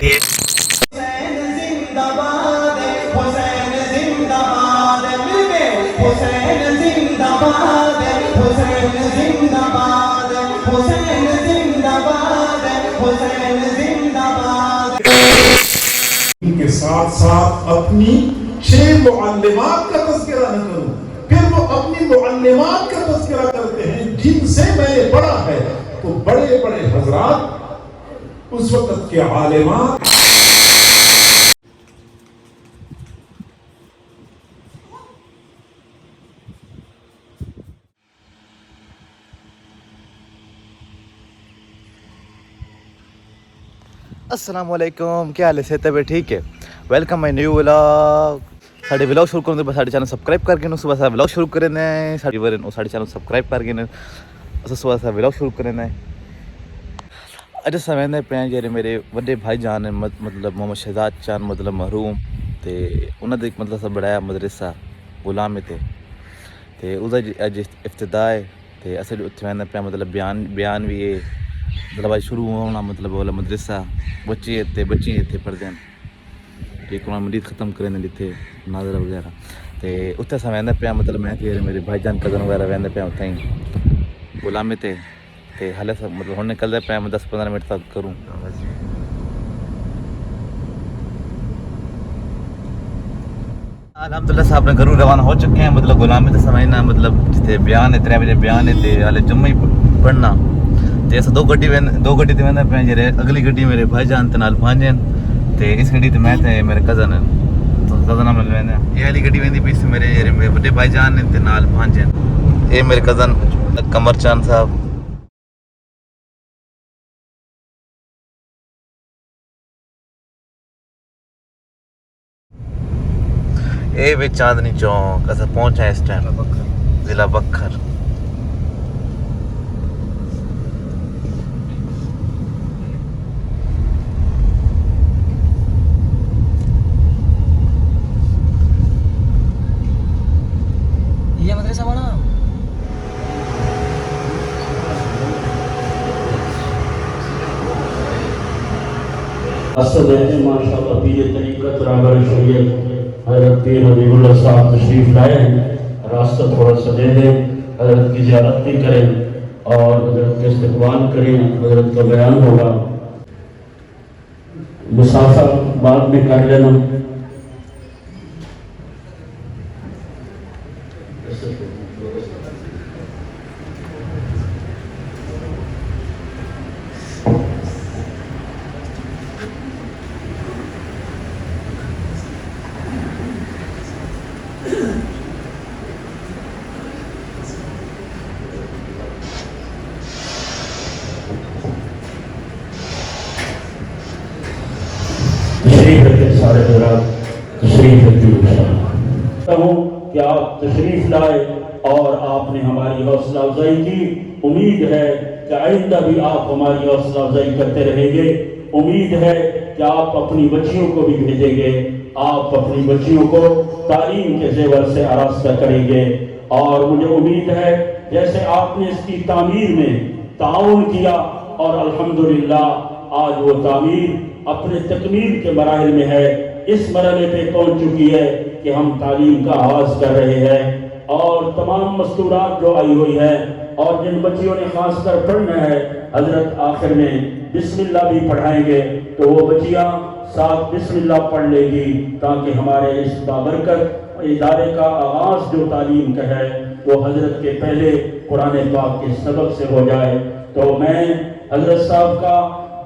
کے ساتھ ساتھ اپنی 6 معلمات کا تذکرہ نہ کروں، پھر وہ اپنی معلمات کا تذکرہ کرتے ہیں جن سے میں نے پڑھا ہے، تو بڑے بڑے حضرات اس وقت کے عالمات. السلام علیکم، کیا حال ہے؟ صحت ہے؟ ٹھیک ہے. Welcome my new vlog. ساڑھے ولاگ شروع کرنے تو ساڑھے چینل سبسکرائب کر کے صبح سے ولاگ شروع کرنا ہے. ساڑھے چینل سبسکرائب کر کے صبح سے ولاگ شروع کرنا ہے. اچھا سمجھنے پہ جی میرے وڈے بھائی جان مطلب محمد شہزاد چاند مطلب محروم تے انہوں نے مطلب سب بڑھایا مدرسہ غلام تے اس اج افتتاح ہے. تے اصل اتنے پہ مطلب بیان بھی ہے مطلب اج شروع ہونا مطلب والا مدرسہ بچے اتنے پڑھتے ہیں. ٹھیک قرآن مجید ختم کرنے دیتے ناظرہ وغیرہ. تے اتنے سمجھنے پہ مطلب میں میرے بھائی جان کزن وغیرہ وہدے پہ اتیں غلام تے حالے سب مطلب ہوں نکلتے پہ میں 10-15 منٹ تک کروں. الحمدللہ صاحب نے گھروں روانہ ہو چکے ہیں. مطلب غلامی تو سمجھنا مطلب جتنے بیان ہے 3 بجے بیان ہے تے ہالے جمعہ ہی پڑھنا تے ایسا دو گڈی تے وہدے پہ جی اگلی گڈی میرے بھائی جان تے نال پہنچے تے اس گڈی تے میں تے میرے کزن مل ویندے. یہ والی گڈی ویندی پئی میرے بڑے بھائی جان نے تے نال پہنچے. یہ میرے کزن قمر چاند صاحب. اے وے چاندنی چوک اسا پہنچا اس ٹائم ضلع بکھر. یہ مدرسہ بنا اسد ہے ماشاءاللہ پیر طریقت رہبر شریعت حضرت پیر حبیب اللہ صاحب تشریف لائے ہیں. راستہ تھوڑا سا دے دیں، حضرت کی زیارت بھی کریں اور حضرت کے استقبال کریں. حضرت کا بیان ہوگا، مسافر بعد میں کر لینا. تشریف رکھیں سارے حضرات، تشریف رکھیں ہوں کہ آپ تشریف لائے اور آپ نے ہماری حوصلہ افزائی کی. امید ہے کہ آئندہ بھی آپ ہماری حوصلہ افزائی کرتے رہیں گے. امید ہے کہ آپ اپنی بچیوں کو بھی بھیجیں گے، آپ اپنی بچیوں کو تعلیم کے زیور سے آراستہ کریں گے. اور مجھے امید ہے جیسے آپ نے اس کی تعمیر میں تعاون کیا اور الحمدللہ آج وہ تعمیر اپنے تکمیل کے مراحل میں ہے، اس مرحلے پہ پہنچ چکی ہے کہ ہم تعلیم کا آغاز کر رہے ہیں. اور تمام مستورات جو آئی ہوئی ہیں اور جن بچیوں نے خاص کر پڑھنا ہے، حضرت آخر میں بسم اللہ بھی پڑھائیں گے تو وہ بچیاں ساتھ بسم اللہ پڑھ لے گی تاکہ ہمارے اس بابرکت ادارے کا آغاز جو تعلیم کا ہے وہ حضرت کے پہلے قرآن پاک کے سبق سے ہو جائے. تو میں حضرت صاحب کا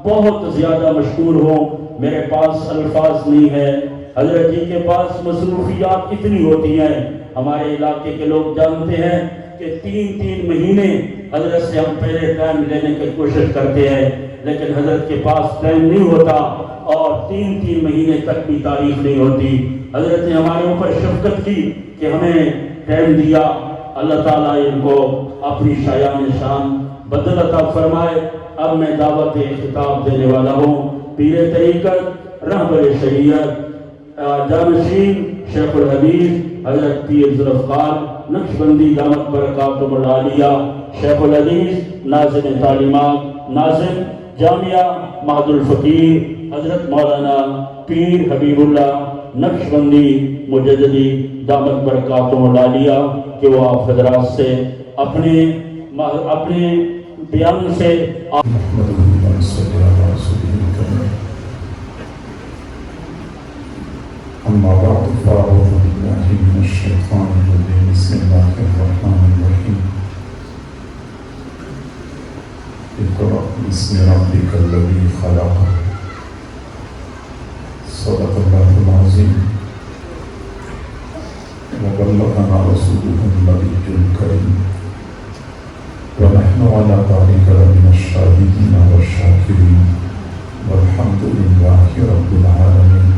بہت زیادہ مشکور ہوں. میرے پاس الفاظ نہیں ہے. حضرت جی کے پاس مصروفیات اتنی ہوتی ہیں. ہمارے علاقے کے لوگ جانتے ہیں کہ 3 مہینے حضرت سے ہم پہلے ٹائم لینے کی کوشش کرتے ہیں لیکن حضرت کے پاس ٹائم نہیں ہوتا اور 3 مہینے تک بھی تاریخ نہیں ہوتی. حضرت نے ہمارے اوپر شفقت کی کہ ہمیں ٹائم دیا. اللہ تعالیٰ ان کو اپنی شایان شان بدل عطا فرمائے. اب میں دعوت خطاب دینے والا ہوں پیر طریقت رہبر شریعت جانشین شیخ الحدیث حضرت پیر ذوالفقار نقشبندی دامت برکاتہم العالیہ شیخ الحدیث ناظم تعلیمات ناظم جامعہ مہد الفقیر حضرت مولانا پیر حبیباللہ نقشبندی مجددی دامت برکاتہم العالیہ کہ وہ آپ حضرات سے اپنے بیان سے أما بعد فأعوذ بالله من الشيطان الرجيم بسم الله الرحمن الرحيم اقرأ باسم ربك الذي خلق صدق الله العظيم وبلغنا رسوله النبي الكريم ونحن على ذلك لمن الشاهدين والشاكرين والحمد لله رب العالمين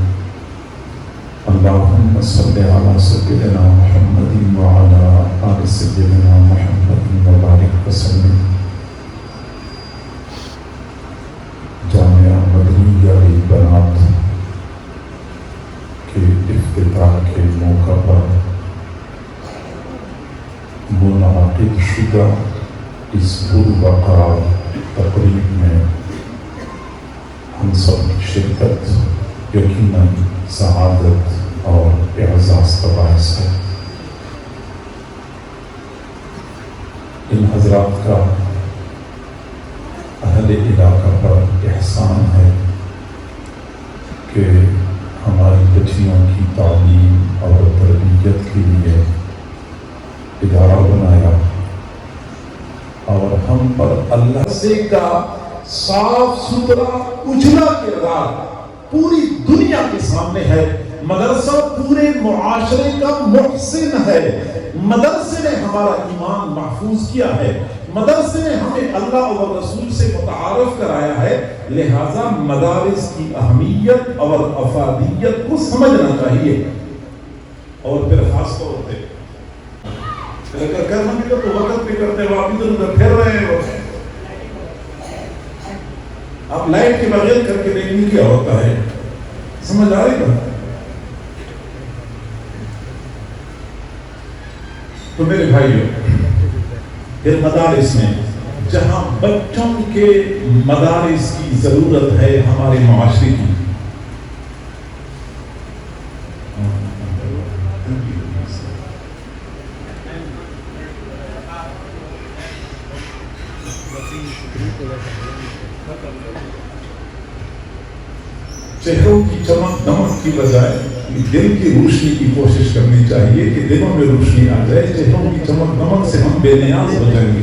اللهم صل على سيدنا محمد وعلى آل سيدنا محمد وبارك وسلم جامعہ مدنیہ بنات کے افتتاح کے موقع پر منعقد شدہ اس پربقرار تقریب میں ہم سب کی شرکت یقیناً سعادت اور اعزاز کا باعث ہے. ان حضرات کا اہل علاقہ پر احسان ہے کہ ہماری بچیوں کی تعلیم اور تربیت کے لیے ادارہ بنایا اور ہم پر اللہ سے کا صاف ستھرا اجلا کردار پوری دنیا کے سامنے ہے. مدرسہ پورے معاشرے کا محسن ہے. مدرسے نے ہمارا ایمان محفوظ کیا ہے. مدرسے نے ہمیں اللہ اور رسول سے متعارف کرایا ہے. لہذا مدارس کی اہمیت اور افادیت کو سمجھنا چاہیے. اور پھر خاص طور پہ کرنا بھی تو وقت پہ کرتے ہیں، آپ ادھر ادھر پھر رہے ہیں. آپ لائٹ کے بغیر کر کے دیکھنے کیا ہوتا ہے. سمجھ آ رہی بات؟ تو میرے بھائیوں، پھر مدارس میں جہاں بچوں کے مدارس کی ضرورت ہے ہمارے معاشرے کی، چہروں کی چمک دمک کی بجائے دل کی روشنی کی کوشش کرنی چاہیے کہ دلوں میں روشنی آ جائے. چہروں کی چمک دمک سے ہم بے نیاز ہو جائیں گے.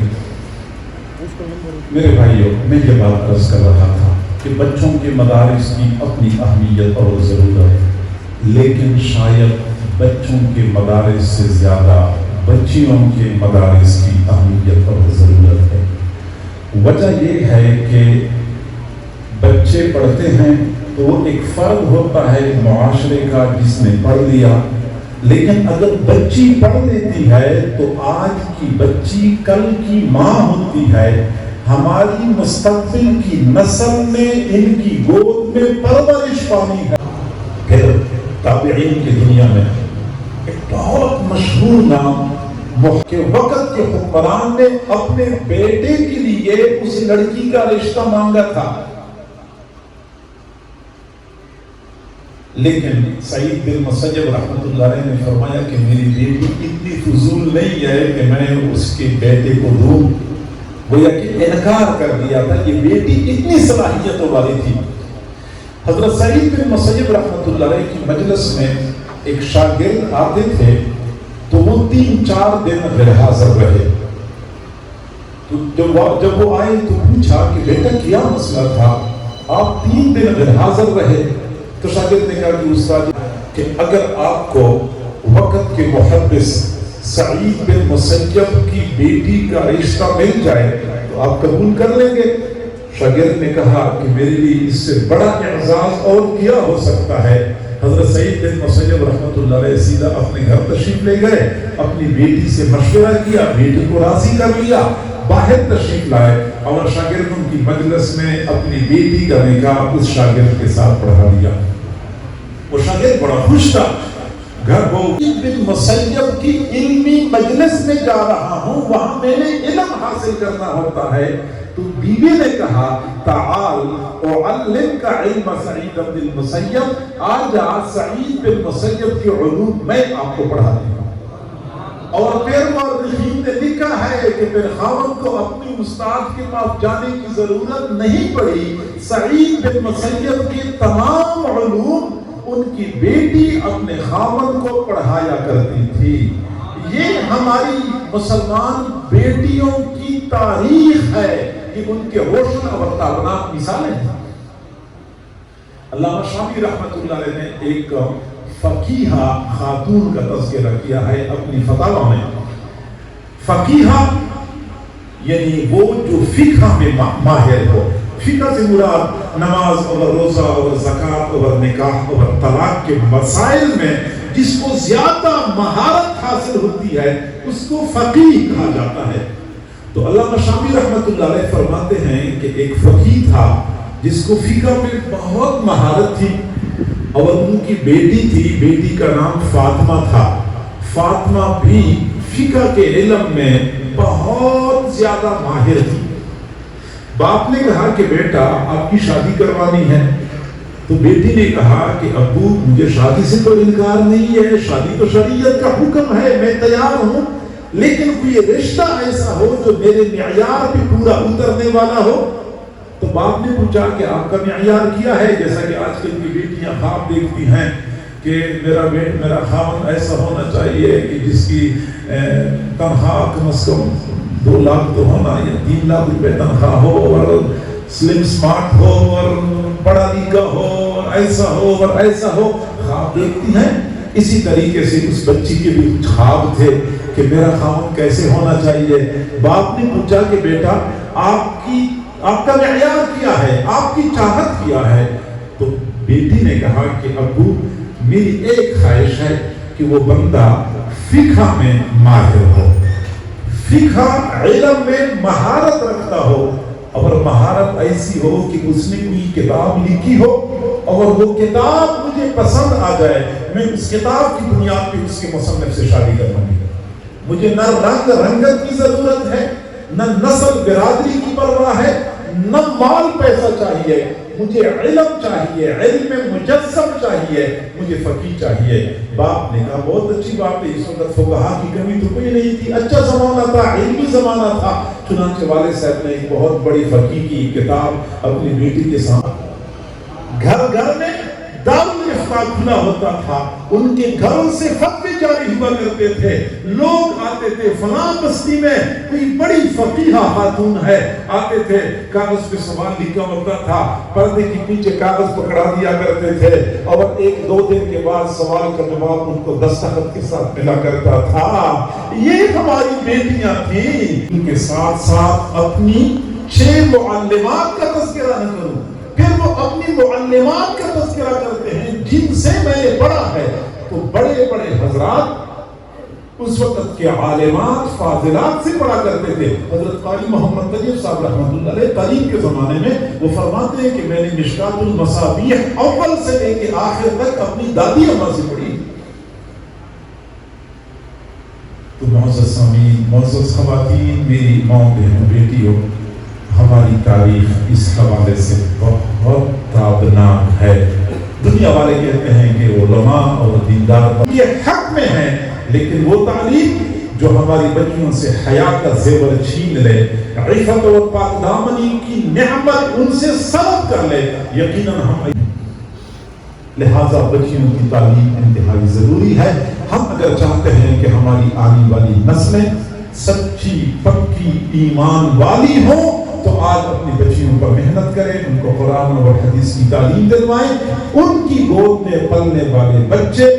میرے بھائیوں، میں یہ بات عرض کر رہا تھا کہ بچوں کے مدارس کی اپنی اہمیت اور ضرورت ہے، لیکن شاید بچوں کے مدارس سے زیادہ بچیوں کے مدارس کی اہمیت اور ضرورت ہے. وجہ یہ ہے کہ بچے پڑھتے ہیں تو وہ ایک فرد ہوتا ہے معاشرے کا جس نے پڑھ لیا، لیکن اگر بچی پڑھ لیتی ہے تو آج کی بچی کل کی ماں ہوتی ہے. ہماری مستقبل کی نسل نے ان کی گود میں پرورش پانی ہے. پھر تابعین کی دنیا میں ایک بہت مشہور نام کہ وقت کے حکمران نے اپنے بیٹے کے لیے اس لڑکی کا رشتہ مانگا تھا، لیکن سعید بن مسیب رحمۃ اللہ علیہ نے فرمایا کہ میری بیٹی اتنی فضول نہیں ہے کہ میں اس کے بیٹے کو دوں. گویا کہ انکار کر دیا تھا. یہ بیٹی اتنی صلاحیتوں والی تھی. حضرت سعید بن مسیب رحمۃ اللہ علیہ کی مجلس میں ایک شاگرد آتے تھے تو وہ 3-4 دن غیر حاضر رہے. تو جب وہ آئے تو پوچھا کہ بیٹا کیا مسئلہ تھا، آپ 3 دن غیر حاضر رہے؟ تو شاگرد نے کہا کہ استاد کہ اگر آپ کو وقت کے محدث سعید بن مسیب کی بیٹی کا رشتہ مل جائے تو آپ قبول کر لیں گے؟ شاگرد نے کہا کہ میرے لیے اس سے بڑا اعزاز اور کیا ہو سکتا ہے. حضرت سعید بن مسیب رحمۃ اللہ علیہ سیدھا اپنے گھر تشریف لے گئے، اپنی بیٹی سے مشورہ کیا، بیٹی کو راضی کر لیا، باہر تشریف لائے اور شاگردوں کی مجلس میں اپنی بیٹی کا نکاح اس شاگرد کے ساتھ پڑھا دیا. وہ شاگرد بڑا خوش تھا. گھر کو بن مسیب کی علمی مجلس میں جا رہا ہوں، وہاں میں نے علم حاصل کرنا ہوتا ہے، تو بیوی نے کہا تعال اعلمک علم سعید بن المسیب، آجا سعید بن مسیب کی علوم میں آپ کو پڑھا دوں گا۔ اور پھر مورخین نے لکھا ہے کہ پھر خاوند کو اپنی استاد کے پاس جانے کی ضرورت نہیں پڑی، سعید بن مسیب کے تمام علوم ان کی بیٹی اپنے خاوند کو پڑھایا کرتی تھی۔ یہ ہماری مسلمان بیٹیوں کی تاریخ ہے، یہ ان کے روشن اور تابناک مثالیں ہیں۔ علامہ شامی رحمۃ اللہ علیہ نے ایک فقیہہ خاتون کا تذکرہ کیا ہے اپنی فتاوی میں۔ فقیہہ یعنی وہ جو فقہ میں ماہر ہو۔ فقہ سے مراد نماز اور روزہ اور زکوٰۃ اور نکاح اور طلاق کے مسائل میں جس کو زیادہ مہارت حاصل ہوتی ہے اس کو فقیہ کہا جاتا ہے۔ تو علامہ شامی رحمۃ اللہ علیہ فرماتے ہیں کہ ایک فقیہ تھا جس کو فقہ میں بہت مہارت تھی، اور ان کی بیٹی تھی، بیٹی کا نام فاطمہ تھا۔ فاطمہ بھی فقہ کے علم میں بہت زیادہ ماہر تھی۔ باپ نے کہا کہ بیٹا آپ کی شادی کروانی ہے، تو بیٹی نے کہا کہ ابو مجھے شادی سے تو انکار نہیں ہے، شادی تو شریعت کا حکم ہے، میں تیار ہوں، لیکن کوئی رشتہ ایسا ہو جو میرے معیار پہ پورا اترنے والا ہو۔ تو باپ نے پوچھا کہ آپ کا معیار کیا ہے؟ جیسا کہ آج کل کی بیٹیاں خواب دیکھتی ہیں کہ میرا خاوند ایسا ہونا چاہیے کہ جس کی تنخواہ کم از کم 2 لاکھ تو ہونا یا 3 لاکھ روپے تنخواہ ہو، اور سلم سمارٹ ہو، اور پڑھا لکھا ہو، اور ایسا ہو اور ایسا ہو، خواب دیکھتی ہیں۔ اسی طریقے سے اس بچی کے بھی کچھ خواب تھے کہ میرا خاوند کیسے ہونا چاہیے۔ باپ نے پوچھا کہ بیٹا آپ کا معیار کیا ہے، آپ کی چاہت کیا ہے؟ تو بیٹی نے کہا کہ ابو میری ایک خواہش ہے کہ وہ بندہ فقہ میں ماہر ہو، فقہ علم میں مہارت رکھتا ہو، اور مہارت ایسی ہو کہ اس نے کوئی کتاب لکھی ہو اور وہ کتاب مجھے پسند آ جائے، میں اس کتاب کی بنیاد پہ اس کے مصنف سے شادی کروں گی۔ مجھے نہ رنگ رنگت کی ضرورت ہے، نہ نسل برادری کی پرواہ ہے، نہ مال پیسہ چاہیے، مجھے علم چاہیے، علم مجسم چاہیے، مجھے فقیہ چاہیے۔ باپ نے کہا بہت اچھی بات ہے، اس وقت فقہاء کی کمی تو کوئی نہیں تھی، اچھا زمانہ تھا، علمی زمانہ تھا۔ چنانچہ والد صاحب نے ایک بہت بڑی فقیہ کی کتاب اپنی بیٹی کے سامنے، گھر گھر میں دارالافتاء کھلا ہوتا تھا، ان کے گھروں سے فتوے جاری ہوا کرتے تھے، لوگ آتے تھے، فلاں بستی میں کوئی بڑی فقیہہ خاتون ہے، آتے تھے، کاغذ پہ سوال لکھا ہوتا تھا، پردے کے پیچھے کاغذ پکڑا دیا کرتے تھے، اور 1-2 دن کے بعد سوال کا جواب ان کو دستخط کے ساتھ ملا کرتا تھا۔ یہ ہماری بیٹیاں تھیں۔ ان کے ساتھ ساتھ اپنی 6 معلمات کا تذکرہ نہ کروں، پھر وہ اپنی معلمات کا تذکرہ کرتے ہیں جن سے میں نے پڑھا ہے۔ تو بڑے بڑے حضرات اس وقت کے عالمات فاضلات سے پڑھا کرتے تھے۔ حضرت قاری محمد طیب صاحب رحمۃ اللہ علیہ قریب کے زمانے میں وہ فرماتے ہیں کہ میں نے مشکات المصابیح اول سے لے کے آخر تک اپنی دادی اماں سے پڑھی۔ تو معزز سامعین، معزز خواتین، میری ماں بہنوں بیٹیوں، ہماری تاریخ اس حوالے سے بہت تابناک ہے۔ دنیا والے کہتے ہیں کہ علماء اور دیندار یہ حق میں ہیں، لیکن وہ تعلیم جو ہماری بچیوں سے حیا کا زیور چھین لے، عفت اور پاک دامنی کی نعمت ان سے سلب کر لے، یقیناً ہم لہذا بچیوں کی تعلیم انتہائی ضروری ہے۔ ہم اگر چاہتے ہیں کہ ہماری آنے والی نسلیں سچی پکی ایمان والی ہوں تو آج اپنی بچیوں پر محنت کریں، ان کو قرآن اور حدیث کی تعلیم دلوائیں۔ ان کی گود میں پلنے والے بچے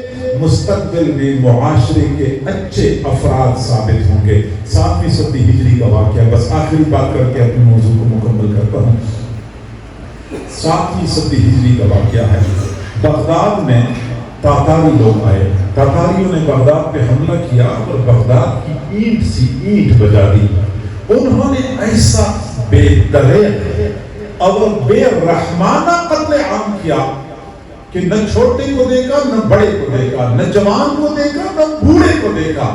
مستقبل میں معاشرے کے اچھے افراد ثابت ہوں گے۔ 7ویں صدی ہجری کا واقعہ، بس آخری بات کر کے اپنے موضوع کو مکمل کرتا ہوں۔ 7ویں صدی ہجری کا واقعہ ہے، بغداد میں تاتاری لوگ آئے، تاتاریوں نے بغداد پہ حملہ کیا اور بغداد کی اینٹ بجا دی۔ انہوں نے ایسا بے دریغ اور بے رحمانہ قتل عام کیا کہ نہ چھوٹے کو دیکھا، نہ بڑے کو دیکھا، نہ جوان کو دیکھا، نہ بوڑھے کو دیکھا،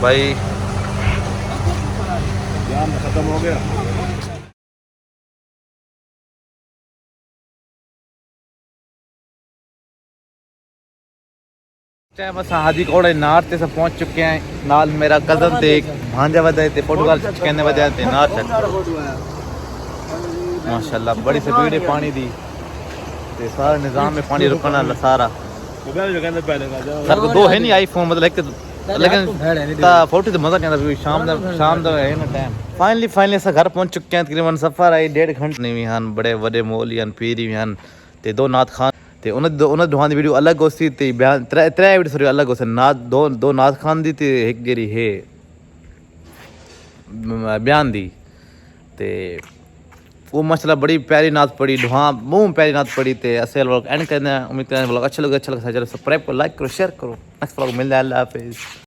بھائی ختم ہو گیا. ٹائم اساں حاجی کوڑے نار تے سب پہنچ چکے ہیں. نال میرا کزن تے ایک بھانجا ودے تے فوٹوگرافر کہنے ودے تے نار چک ماشاءاللہ بڑی سی بھیڑ ہے پانی دی تے سارا نظام میں پانی رکنا سارا. سر کو دو ہے نہیں آئی فون مطلب ایک لیکن فوٹو تو مزہ نہیں آتا شام دا ہے نا ٹائم. فائنلی اسا گھر پہنچ چکے ہیں. تقریباً سفر آئی 1.5 گھنٹے نہیں ہن. بڑے وڈے مول ہن پیری ہن تے دو نعت خان تے انہاں دوہاں دی ویڈیو الگ ہوسی تے بیان ترے ویڈیو سوری الگ ہوسن. نعت دو نعت خان دی تے ایک جیری ہے بیان دی تے وہ مسئلہ بڑی پیاری نعت پڑھی دعا منہ پیاری نعت پڑھی تے اسے لوگ اینڈ کرنا. امید کرتے ہیں بلاگ اچھا لگا چلو سبسکرائب کرو لائک کرو شیئر کرو. نیکسٹ بلاگ ملتا ہے. اللہ حافظ.